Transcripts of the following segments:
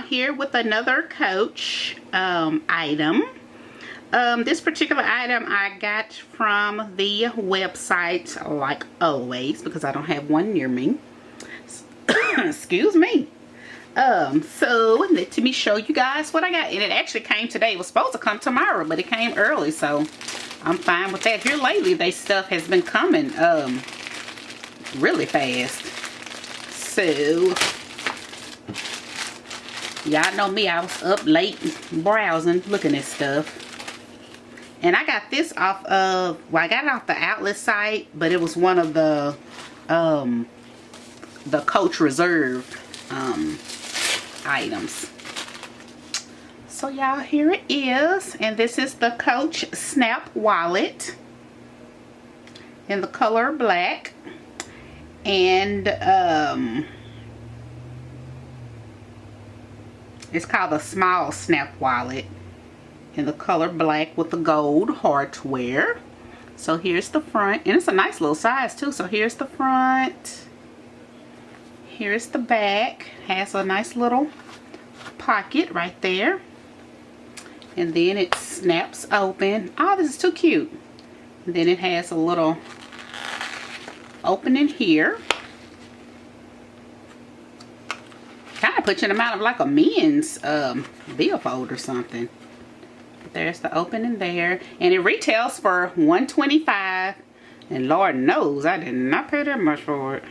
y'all here with another Coach item. This particular item I got from the website, like always, because I don't have one near me. Excuse me. So let me show you guys what I got. And it actually came today. It was supposed to come tomorrow, but it came early, so I'm fine with that. Here lately, they stuff has been coming really fast. So y'all know me, I was up late browsing, looking at stuff. And I got this off of, well, I got it off the outlet site, but it was one of the Coach Reserve items. So y'all, here it is. And this is the Coach Snap Wallet in the color black. And it's called the Small Snap Wallet in the color black with the gold hardware. So here's the front, and it's a nice little size too. So here's the front, here's the back, has a nice little pocket right there, and then it snaps open. Oh, this is too cute. And then it has a little opening here. Kind of puts you in the amount of like a men's billfold or something. But there's the opening there, and it retails for $125, and Lord knows I did not pay that much for it.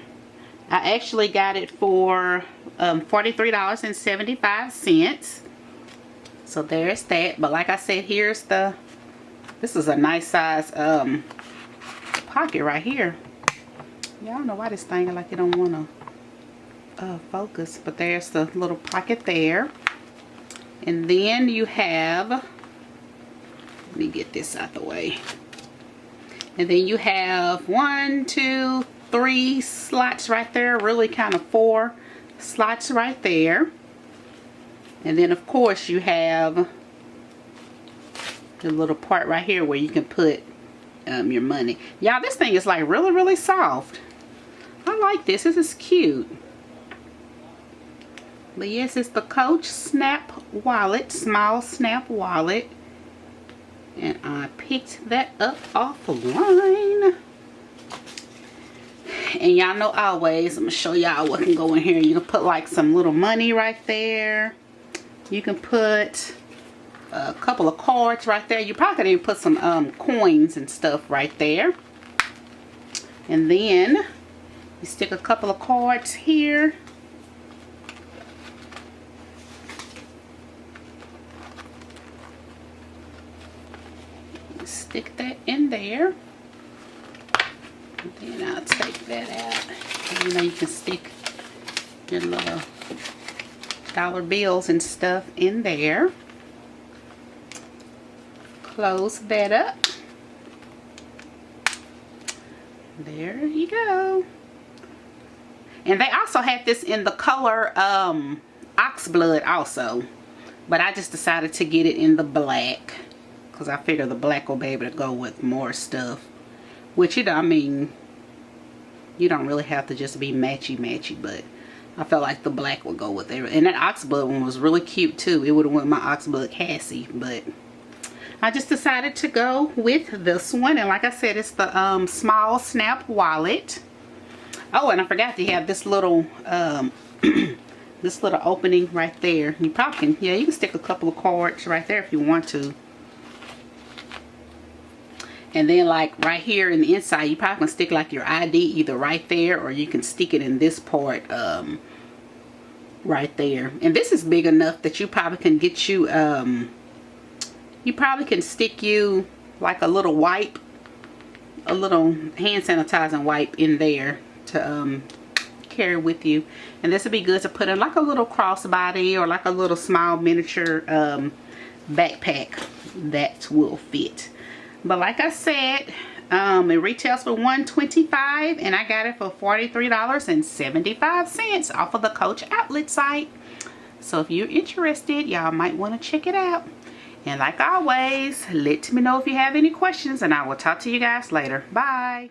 I actually got it for $43.75. So there's that. But like I said, here's the, this is a nice size pocket right here. Yeah, I don't know why this thing like it don't want to focus, but there's the little pocket there. And then you have, let me get this out the way, and then you have 1, 2, 3 slots right there, really kind of 4 slots right there. And then of course you have the little part right here where you can put your money. Y'all, this thing is like really soft. I like this. This is cute. But yes, it's the Coach Snap Wallet, Small Snap Wallet. And I picked that up offline. And y'all know always, I'm going to show y'all what can go in here. You can put like some little money right there. You can put a couple of cards right there. You probably could even put some coins and stuff right there. And then you stick a couple of cards here. Stick that in there. And then I'll take that out. And, you know, you can stick your little dollar bills and stuff in there. Close that up. There you go. And they also had this in the color Oxblood also, but I just decided to get it in the black because I figure the black will be able to go with more stuff. Which, you know, I mean, you don't really have to just be matchy, but I felt like the black would go with it. And that Oxblood one was really cute too. It would have went with my Oxblood Cassie, but I just decided to go with this one. And like I said, it's the Small Snap Wallet. Oh, and I forgot to have this little this little opening right there. You probably can, yeah, you can stick a couple of cards right there if you want to. And then like right here in the inside, you probably can stick like your ID either right there, or you can stick it in this part right there. And this is big enough that you probably can get you you probably can stick you like a little wipe, a little hand sanitizing wipe in there to carry with you. And this would be good to put in like a little crossbody or like a little small miniature backpack that will fit. But like I said, it retails for $125, and I got it for $43.75 off of the Coach outlet site. So if you're interested, y'all might want to check it out. And like always, let me know if you have any questions, and I will talk to you guys later. Bye.